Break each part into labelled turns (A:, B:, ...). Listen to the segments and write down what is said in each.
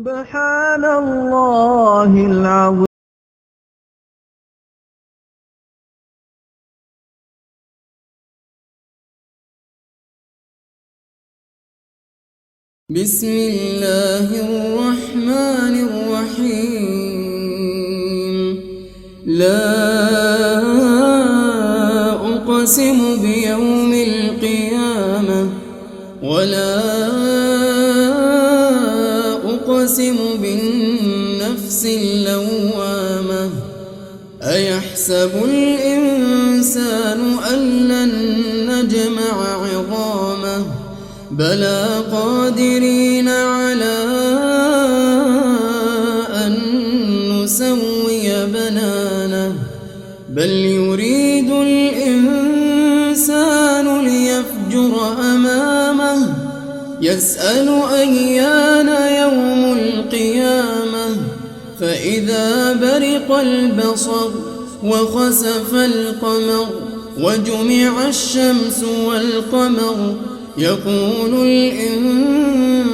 A: سبحان الله العظيم.
B: بسم الله الرحمن الرحيم. لا أقسم بيوم القيامة ولا أقسم بالنفس اللوامة. أيحسب الإنسان أن لن نجمع عظامه بلى قادرين على أن نسوي بنانه بل يريد الإنسان ليفجر أمامه يسأل أيان يوم القيامة فإذا برق البصر وخسف القمر وجمع الشمس والقمر يقول الإنسان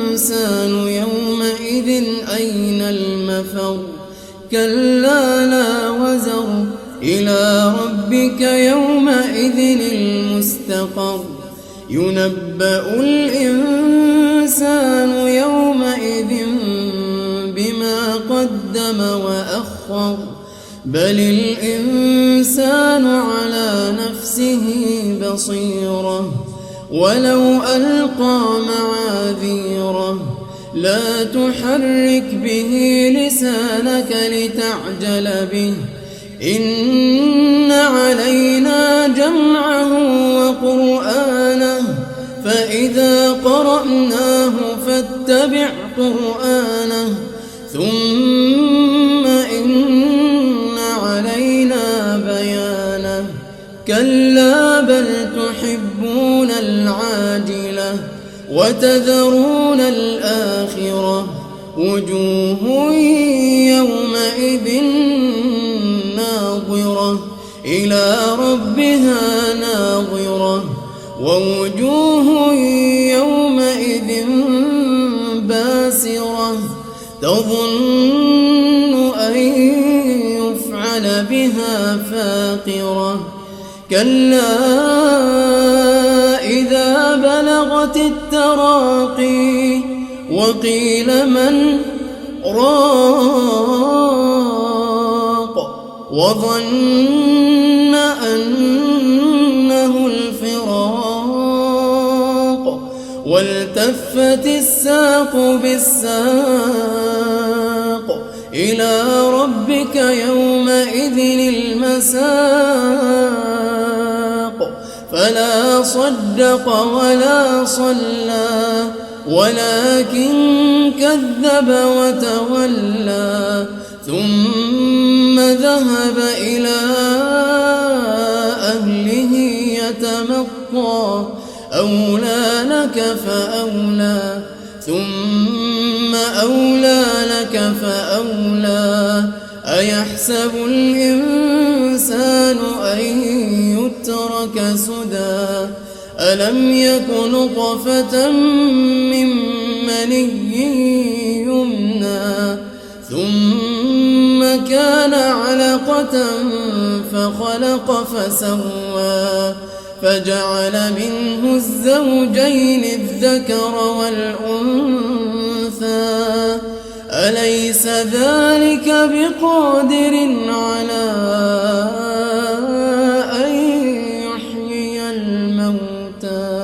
B: يومئذ أين المفر كلا لا وزر إلى ربك يومئذ المستقر ينبأ الإنسان يومئذ بما قدم وأخر بل الإنسان على نفسه بصيرة ولو ألقى معاذيره لا تحرك به لسانك لتعجل به إن علينا جمعه وقرآنه فإذا قرأناه فاتبع قرآنه ثم إن علينا بيانه كلا بل تحبون العاجلة وتذرون الآخرة وجوه يومئذ ناظرة إلى ربها ناظرة ووجوه يومئذ باسرة تظن أن يفعل بها فاقرة كلا إذا بلغت التراقي وقيل من راق وظن أنه الفراق والتفت الساق بالساق إلى ربك يومئذ المساق فلا صدق ولا صلى ولكن كذب وتولى ثم ذهب إلى أهله يتمطى أولى لك فأولى ثم أولى لك فأولى أيحسب الإنسان أن يترك سدى ألم يك نطفة من مني يمنى ثم كان علقة فخلق فسوى فجعل منه الزوجين الذكر والأنثى أليس ذلك بقادر على أن يحيي الموتى